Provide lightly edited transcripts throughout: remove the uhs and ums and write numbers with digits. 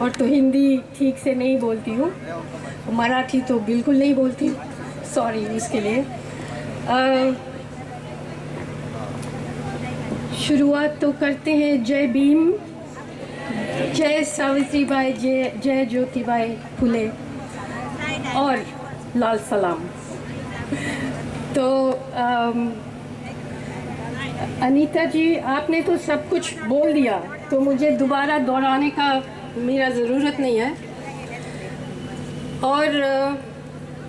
और तो हिंदी ठीक से नहीं बोलती हूँ, मराठी तो बिल्कुल नहीं बोलती, सॉरी उसके लिए। शुरुआत तो करते हैं जय भीम, जय सावित्रीबाई, जय जय ज्योतिबाई फुले और लाल सलाम। तो अनीता जी, आपने तो सब कुछ बोल दिया, तो मुझे दोबारा दोहराने का मेरा ज़रूरत नहीं है। और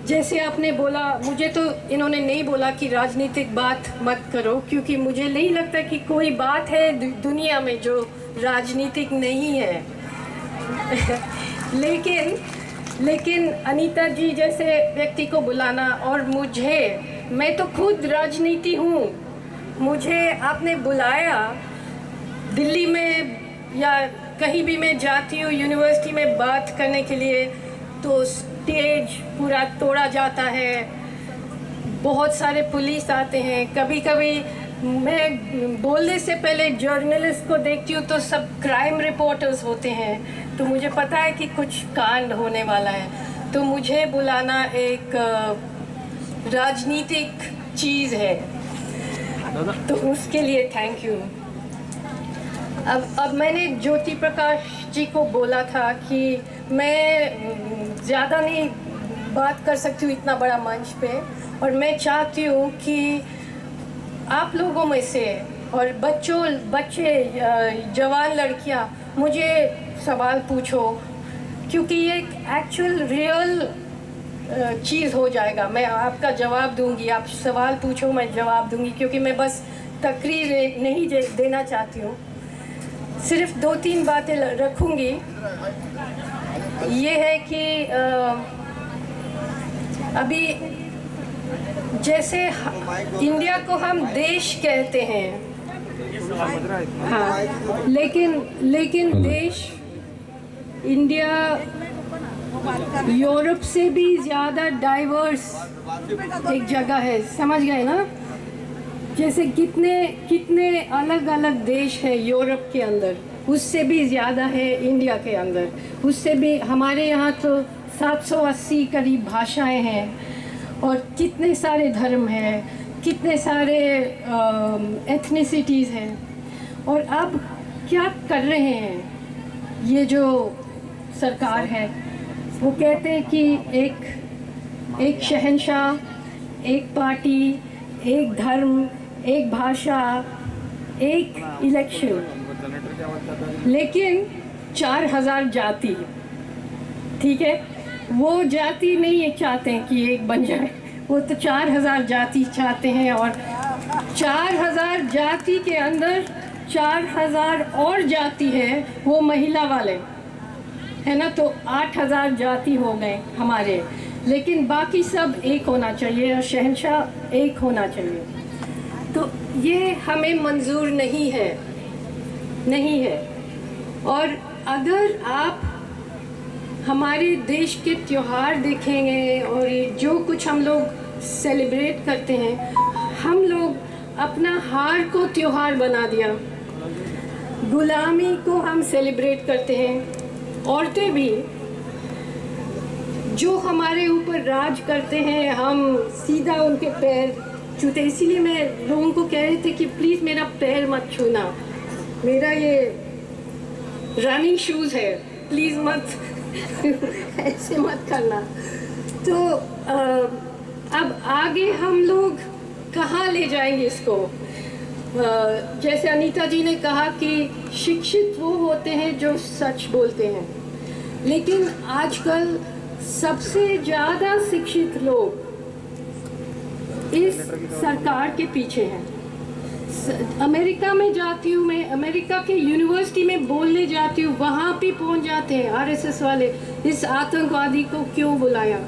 जैसे आपने बोला, मुझे तो इन्होंने नहीं बोला कि राजनीतिक बात मत करो, क्योंकि मुझे नहीं लगता कि कोई बात है दुनिया में जो राजनीतिक नहीं है। लेकिन अनीता जी जैसे व्यक्ति को बुलाना, और मैं तो खुद राजनीति हूँ, मुझे आपने बुलाया दिल्ली में या कहीं भी मैं जाती हूँ यूनिवर्सिटी में बात करने के लिए, तो स्टेज पूरा तोड़ा जाता है, बहुत सारे पुलिस आते हैं। कभी कभी मैं बोलने से पहले जर्नलिस्ट को देखती हूँ तो सब क्राइम रिपोर्टर्स होते हैं, तो मुझे पता है कि कुछ कांड होने वाला है। तो मुझे बुलाना एक राजनीतिक चीज़ है, तो उसके लिए थैंक यू। अब मैंने ज्योति प्रकाश जी को बोला था कि मैं ज़्यादा नहीं बात कर सकती हूँ इतना बड़ा मंच पे, और मैं चाहती हूँ कि आप लोगों में से और बच्चे जवान लड़कियाँ मुझे सवाल पूछो, क्योंकि ये एक एक्चुअल रियल चीज़ हो जाएगा। मैं आपका जवाब दूंगी, आप सवाल पूछो मैं जवाब दूंगी, क्योंकि मैं बस तकरीर नहीं देना चाहती हूँ। सिर्फ 2-3 बातें रखूंगी। ये है कि अभी जैसे इंडिया को हम देश कहते हैं, हाँ, लेकिन देश इंडिया यूरोप से भी ज़्यादा डाइवर्स एक जगह है, समझ गए ना? जैसे कितने अलग अलग देश है यूरोप के अंदर, उससे भी ज़्यादा है इंडिया के अंदर, उससे भी। हमारे यहाँ तो 780 करीब भाषाएं हैं, और कितने सारे धर्म हैं, कितने सारे एथनिसिटीज़ हैं। और अब क्या कर रहे हैं ये जो सरकार है, वो कहते हैं कि एक शहंशाह, एक पार्टी, एक धर्म, एक भाषा, एक इलेक्शन, लेकिन 4000 जाति। ठीक है, वो जाति नहीं चाहते हैं कि एक बन जाए, वो तो 4000 जाति चाहते हैं। और 4000 जाति के अंदर 4000 और जाति है, वो महिला वाले है ना, तो 8000 जाति हो गए हमारे। लेकिन बाकी सब एक होना चाहिए, और शहंशाह एक होना चाहिए। तो ये हमें मंजूर नहीं है। और अगर आप हमारे देश के त्योहार देखेंगे, और जो कुछ हम लोग सेलिब्रेट करते हैं, हम लोग अपना हार को त्योहार बना दिया, गुलामी को हम सेलिब्रेट करते हैं। औरतें भी जो हमारे ऊपर राज करते हैं, हम सीधा उनके पैर छूते। इसीलिए मैं लोगों को कह रही थी कि प्लीज़ मेरा पैर मत छूना, मेरा ये रनिंग शूज़ है, प्लीज़ मत ऐसे मत करना। तो अब आगे हम लोग कहाँ ले जाएंगे इसको? जैसे अनीता जी ने कहा कि शिक्षित वो होते हैं जो सच बोलते हैं, लेकिन आजकल सबसे ज़्यादा शिक्षित लोग इस सरकार के पीछे हैं। अमेरिका में जाती हूँ मैं, अमेरिका के यूनिवर्सिटी में बोलने जाती हूँ, वहाँ भी पहुँच जाते हैं आरएसएस वाले, इस आतंकवादी को क्यों बुलाया।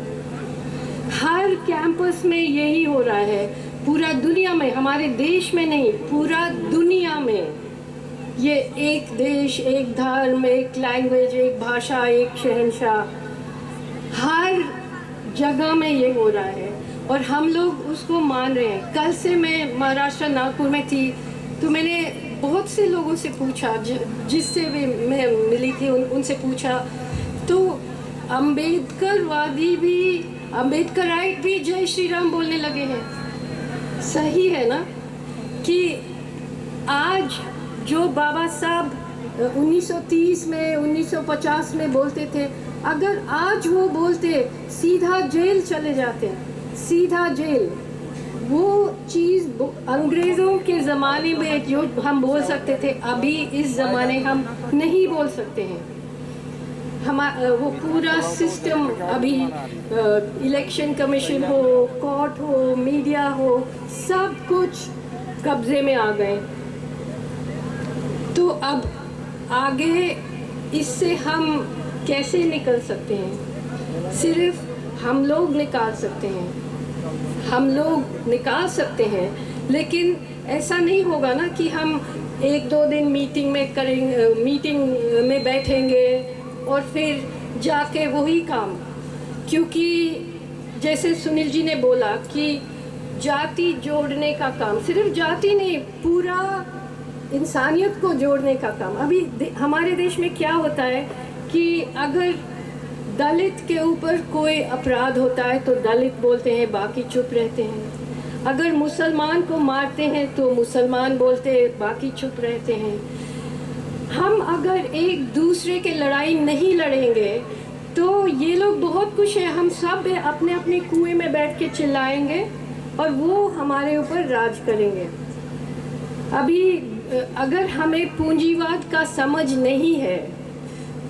हर कैंपस में यही हो रहा है, पूरा दुनिया में, हमारे देश में नहीं, पूरा दुनिया में। ये एक देश, एक धर्म, एक लैंग्वेज, एक भाषा, एक शहंशाह, हर जगह में ये हो रहा है, और हम लोग उसको मान रहे हैं। कल से मैं महाराष्ट्र नागपुर में थी, तो मैंने बहुत से लोगों से पूछा, जिससे भी मैं मिली थी उनसे पूछा, तो अम्बेडकरवादी भी, अम्बेडकराइट भी जय श्री राम बोलने लगे हैं। सही है ना कि आज जो बाबा साहब 1930 में 1950 में बोलते थे, अगर आज वो बोलते सीधा जेल चले जाते, सीधा जेल। वो चीज़ अंग्रेज़ों के ज़माने में जो हम बोल सकते थे, अभी इस ज़माने हम नहीं बोल सकते हैं। वो पूरा सिस्टम अभी इलेक्शन कमीशन हो, कोर्ट हो, मीडिया हो, सब कुछ कब्जे में आ गए। तो अब आगे इससे हम कैसे निकल सकते हैं? सिर्फ हम लोग निकाल सकते हैं, हम लोग निकाल सकते हैं। लेकिन ऐसा नहीं होगा ना कि हम 1-2 दिन मीटिंग में करेंगे, मीटिंग में बैठेंगे और फिर जाके वही काम। क्योंकि जैसे सुनील जी ने बोला कि जाति जोड़ने का काम, सिर्फ जाति नहीं, पूरा इंसानियत को जोड़ने का काम। अभी हमारे देश में क्या होता है कि अगर दलित के ऊपर कोई अपराध होता है तो दलित बोलते हैं, बाकी चुप रहते हैं। अगर मुसलमान को मारते हैं तो मुसलमान बोलते हैं, बाकी चुप रहते हैं। हम अगर एक दूसरे के लड़ाई नहीं लड़ेंगे तो ये लोग बहुत कुछ है, हम सब अपने अपने कुएं में बैठ के चिल्लाएंगे और वो हमारे ऊपर राज करेंगे। अभी अगर हमें पूंजीवाद का समझ नहीं है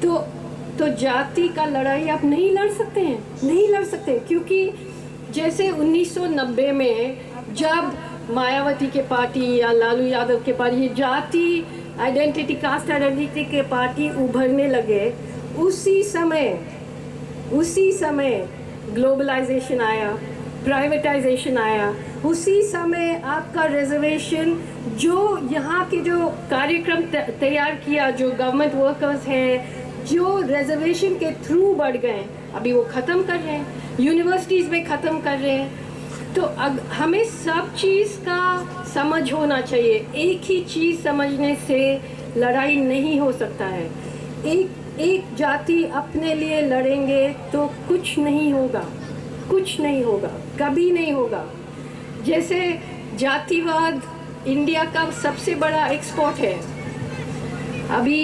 तो जाति का लड़ाई आप नहीं लड़ सकते हैं, नहीं लड़ सकते। क्योंकि जैसे 1990 में जब मायावती के पार्टी या लालू यादव के पार्टी, ये जाति आइडेंटिटी, कास्ट आइडेंटिटी के पार्टी उभरने लगे, उसी समय ग्लोबलाइजेशन आया, प्राइवेटाइजेशन आया। उसी समय आपका रिजर्वेशन, जो यहाँ के जो कार्यक्रम तैयार किया, जो गवर्नमेंट वर्कर्स हैं जो रिजर्वेशन के थ्रू बढ़ गए, अभी वो ख़त्म कर रहे हैं, यूनिवर्सिटीज़ में ख़त्म कर रहे हैं। तो हमें सब चीज़ का समझ होना चाहिए। एक ही चीज़ समझने से लड़ाई नहीं हो सकता है। एक जाति अपने लिए लड़ेंगे तो कुछ नहीं होगा, कुछ नहीं होगा, कभी नहीं होगा। जैसे जातिवाद इंडिया का सबसे बड़ा एक्सपोर्ट है। अभी